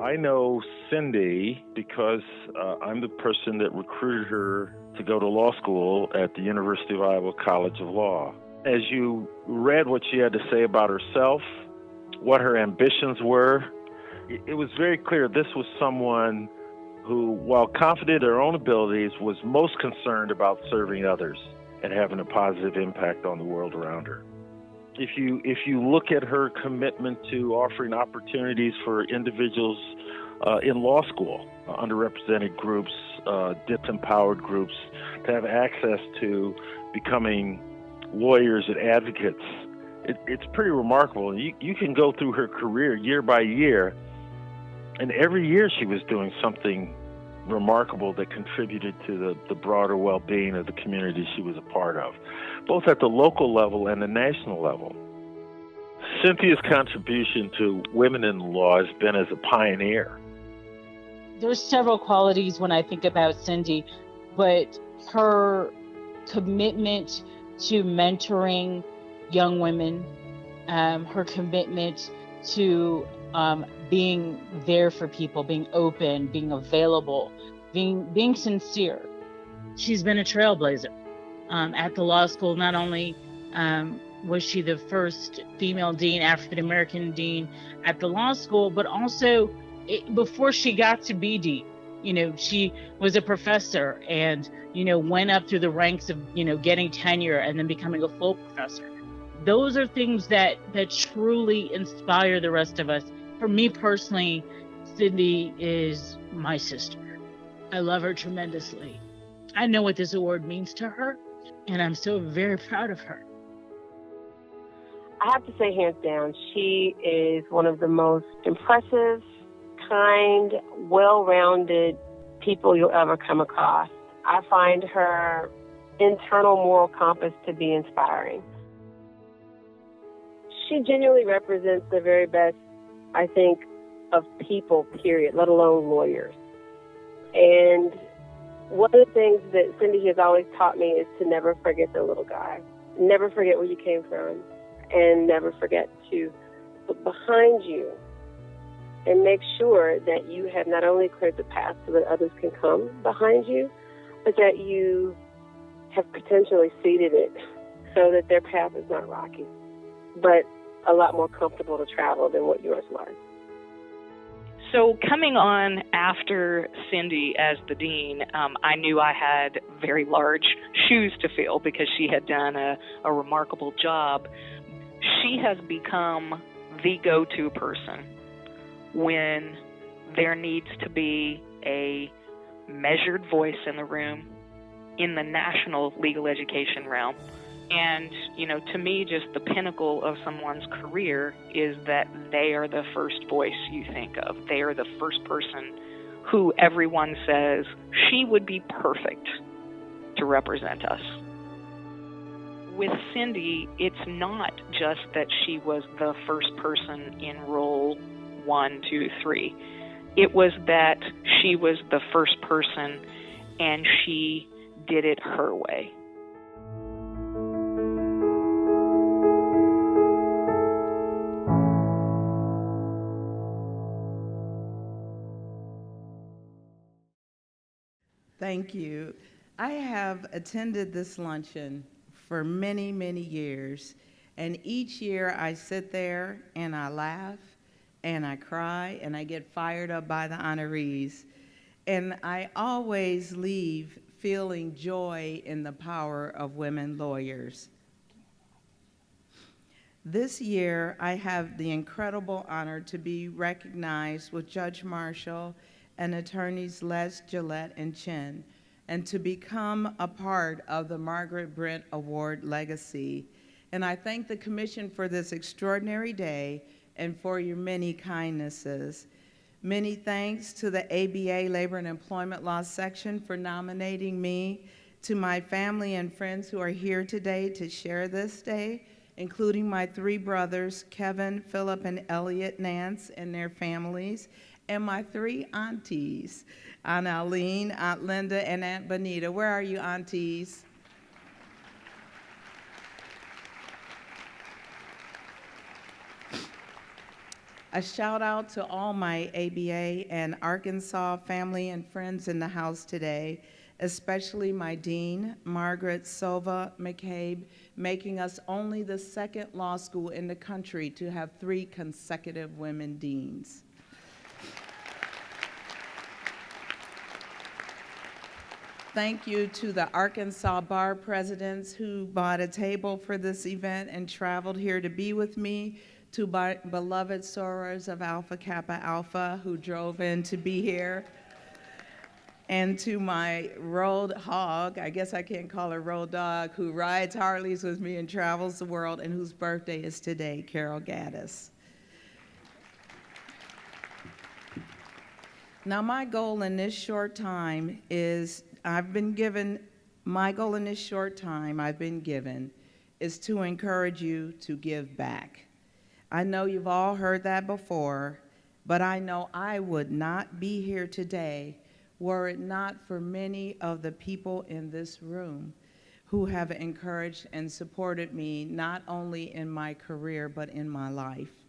I know Cindy because I'm the person that recruited her to go to law school at the University of Iowa College of Law. As you read what she had to say about herself, what her ambitions were, it was very clear this was someone who, while confident in her own abilities, was most concerned about serving others and having a positive impact on the world around her. If you look at her commitment to offering opportunities for individuals in law school, underrepresented groups, disempowered groups, to have access to becoming lawyers and advocates, it's pretty remarkable. You can go through her career year by year, and every year she was doing something remarkable that contributed to the broader well-being of the community she was a part of, both at the local level and the national level. Cynthia's contribution to women in law has been as a pioneer. There's several qualities when I think about Cindy, but her commitment to mentoring young women, her commitment to being there for people, being open, being available, being sincere. She's been a trailblazer at the law school. Not only was she the first female dean, African-American dean at the law school, but also before she got to be dean, she was a professor and, went up through the ranks of, getting tenure and then becoming a full professor. Those are things that truly inspire the rest of us. For me personally, Cindy is my sister. I love her tremendously. I know what this award means to her, and I'm so very proud of her. I have to say, hands down, she is one of the most impressive, kind, well-rounded people you'll ever come across. I find her internal moral compass to be inspiring. She genuinely represents the very best, I think, of people, period, let alone lawyers. And one of the things that Cindy has always taught me is to never forget the little guy. Never forget where you came from, and never forget to look behind you and make sure that you have not only cleared the path so that others can come behind you, but that you have potentially seeded it so that their path is not rocky, but a lot more comfortable to travel than what yours was. So coming on after Cindy as the dean, I knew I had very large shoes to fill because she had done a remarkable job. She has become the go-to person when there needs to be a measured voice in the room in the national legal education realm. And, to me, just the pinnacle of someone's career is that they are the first voice you think of. They are the first person who everyone says, she would be perfect to represent us. With Cindy, it's not just that she was the first person in role 1, 2, 3. It was that she was the first person and she did it her way. Thank you. I have attended this luncheon for many, many years, and each year I sit there and I laugh and I cry and I get fired up by the honorees, and I always leave feeling joy in the power of women lawyers. This year I have the incredible honor to be recognized with Judge Marshall and attorneys Les, Gillette, and Chin, and to become a part of the Margaret Brent Award legacy. And I thank the Commission for this extraordinary day and for your many kindnesses. Many thanks to the ABA Labor and Employment Law Section for nominating me, to my family and friends who are here today to share this day, including my 3 brothers, Kevin, Philip, and Elliot Nance and their families, and my 3 aunties, Aunt Aline, Aunt Linda, and Aunt Benita. Where are you, aunties? A shout out to all my ABA and Arkansas family and friends in the house today, especially my dean, Margaret McCabe, making us only the second law school in the country to have 3 consecutive women deans. Thank you to the Arkansas Bar presidents who bought a table for this event and traveled here to be with me, to my beloved sorors of Alpha Kappa Alpha who drove in to be here, and to my road hog, I guess I can't call her road dog, who rides Harleys with me and travels the world and whose birthday is today, Carol Gaddis. Now my goal in this short time is, I've been given is to encourage you to give back. I know you've all heard that before, but I know I would not be here today were it not for many of the people in this room who have encouraged and supported me not only in my career but in my life.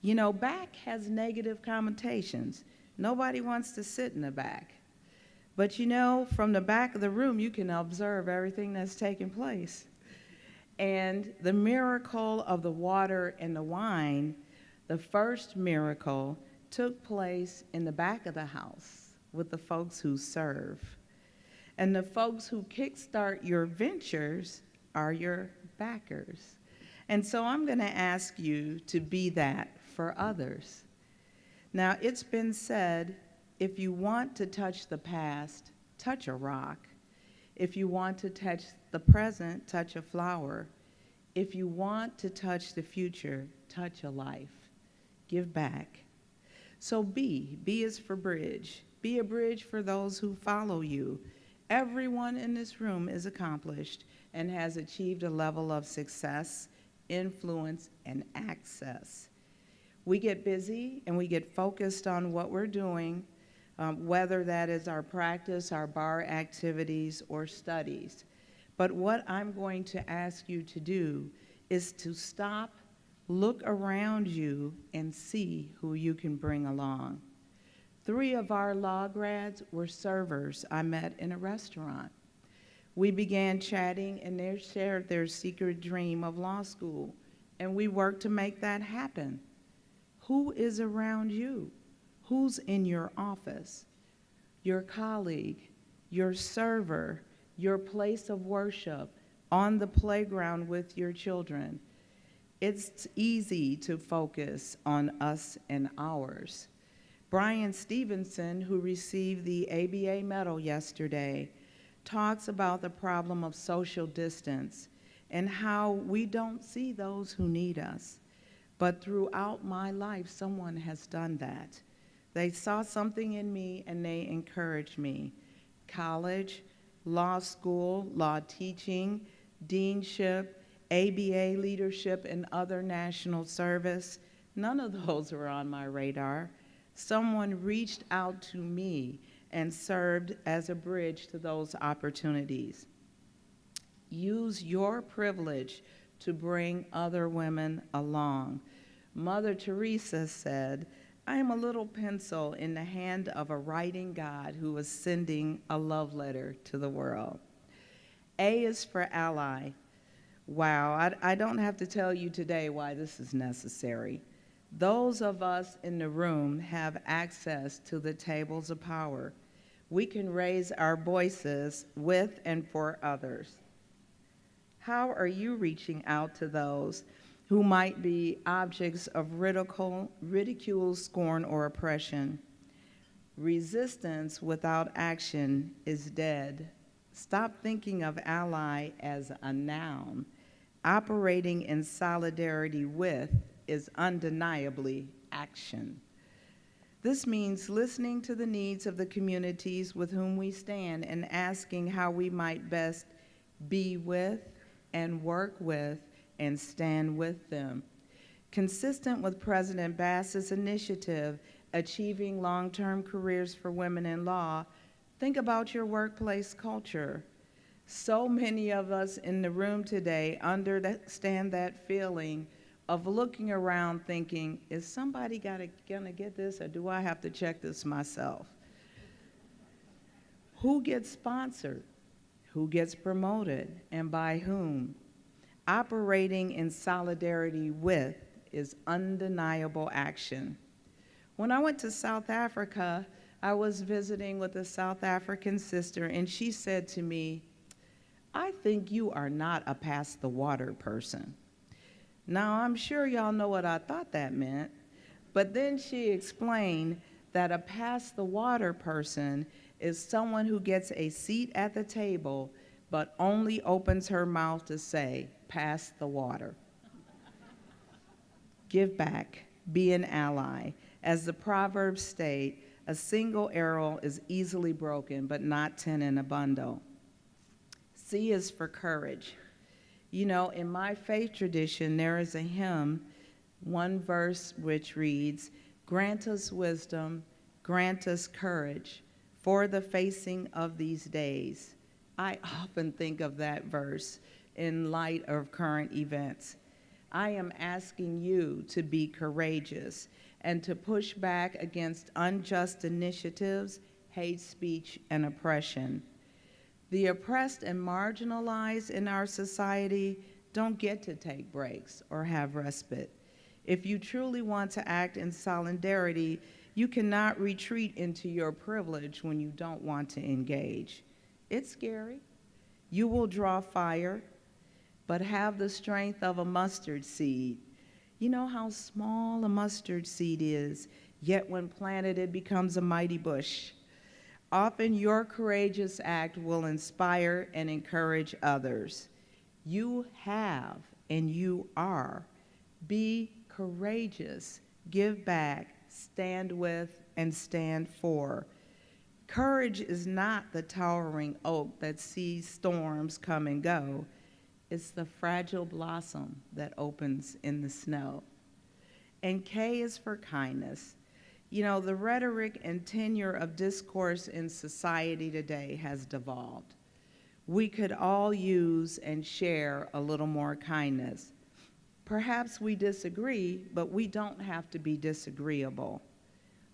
You know, back has negative connotations. Nobody wants to sit in the back. But you know, from the back of the room, you can observe everything that's taking place. And the miracle of the water and the wine, the first miracle, took place in the back of the house with the folks who serve. And the folks who kickstart your ventures are your backers. And so I'm going to ask you to be that for others. Now, it's been said, if you want to touch the past, touch a rock. If you want to touch the present, touch a flower. If you want to touch the future, touch a life. Give back. So B is for bridge. Be a bridge for those who follow you. Everyone in this room is accomplished and has achieved a level of success, influence, and access. We get busy and we get focused on what we're doing, whether that is our practice, our bar activities, or studies. But what I'm going to ask you to do is to stop, look around you, and see who you can bring along. 3 of our law grads were servers I met in a restaurant. We began chatting and they shared their secret dream of law school, and we worked to make that happen. Who is around you? Who's in your office? Your colleague, your server, your place of worship, on the playground with your children. It's easy to focus on us and ours. Brian Stevenson, who received the ABA medal yesterday, talks about the problem of social distance and how we don't see those who need us. But throughout my life, someone has done that. They saw something in me and they encouraged me. College, law school, law teaching, deanship, ABA leadership, and other national service, none of those were on my radar. Someone reached out to me and served as a bridge to those opportunities. Use your privilege to bring other women along. Mother Teresa said, I am a little pencil in the hand of a writing God who is sending a love letter to the world. A is for ally. Wow, I don't have to tell you today why this is necessary. Those of us in the room have access to the tables of power. We can raise our voices with and for others. How are you reaching out to those who might be objects of ridicule, scorn, or oppression? Resistance without action is dead. Stop thinking of ally as a noun. Operating in solidarity with is undeniably action. This means listening to the needs of the communities with whom we stand and asking how we might best be with and work with and stand with them. Consistent with President Bass's initiative, Achieving Long-Term Careers for Women in Law, think about your workplace culture. So many of us in the room today understand that feeling of looking around thinking, is somebody gonna get this, or do I have to check this myself? Who gets sponsored? Who gets promoted, and by whom? Operating in solidarity with is undeniable action. When I went to South Africa, I was visiting with a South African sister, and she said to me, I think you are not a pass the water person. Now, I'm sure y'all know what I thought that meant, but then she explained that a pass the water person is someone who gets a seat at the table but only opens her mouth to say, pass the water. Give back, be an ally. As the Proverbs state, a single arrow is easily broken, but not 10 in a bundle. C is for courage. You know, in my faith tradition, there is a hymn, one verse which reads, grant us wisdom, grant us courage for the facing of these days. I often think of that verse in light of current events. I am asking you to be courageous and to push back against unjust initiatives, hate speech, and oppression. The oppressed and marginalized in our society don't get to take breaks or have respite. If you truly want to act in solidarity, you cannot retreat into your privilege when you don't want to engage. It's scary. You will draw fire, but have the strength of a mustard seed. You know how small a mustard seed is, yet when planted it becomes a mighty bush. Often your courageous act will inspire and encourage others. You have and you are. Be courageous, give back, stand with, and stand for. Courage is not the towering oak that sees storms come and go. It's the fragile blossom that opens in the snow. And K is for kindness. You know, the rhetoric and tenor of discourse in society today has devolved. We could all use and share a little more kindness. Perhaps we disagree, but we don't have to be disagreeable.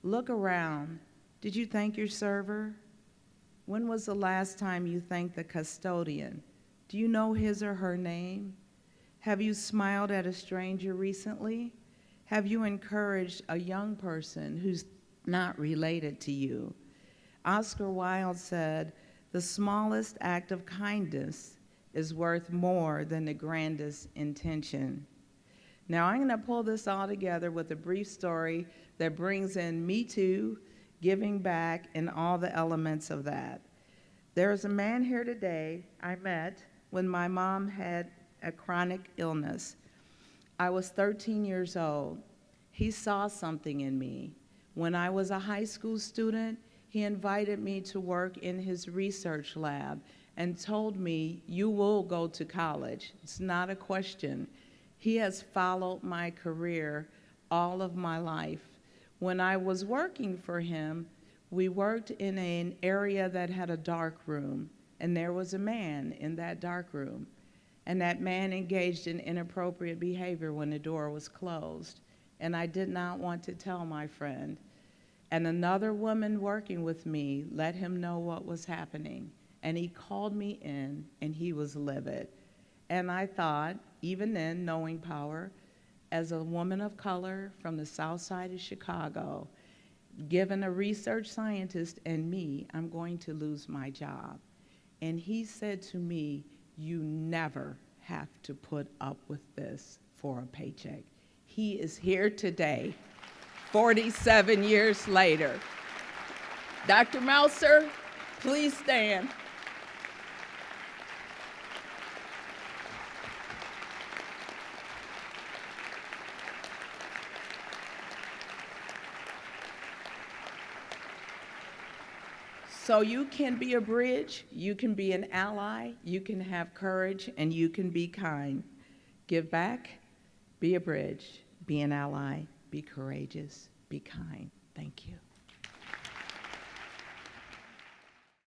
Look around. Did you thank your server? When was the last time you thanked the custodian? Do you know his or her name? Have you smiled at a stranger recently? Have you encouraged a young person who's not related to you? Oscar Wilde said, the smallest act of kindness is worth more than the grandest intention. Now I'm gonna pull this all together with a brief story that brings in Me Too, giving back, and all the elements of that. There is a man here today I met when my mom had a chronic illness. I was 13 years old. He saw something in me. When I was a high school student, he invited me to work in his research lab and told me, you will go to college. It's not a question. He has followed my career all of my life. When I was working for him, we worked in an area that had a dark room, and there was a man in that dark room. And that man engaged in inappropriate behavior when the door was closed. And I did not want to tell my friend. And another woman working with me let him know what was happening. And he called me in, and he was livid. And I thought, even then, knowing power, as a woman of color from the south side of Chicago, given a research scientist and me, I'm going to lose my job. And he said to me, you never have to put up with this for a paycheck. He is here today, 47 years later. Dr. Mouser, please stand. So you can be a bridge, you can be an ally, you can have courage, and you can be kind. Give back, be a bridge, be an ally, be courageous, be kind. Thank you.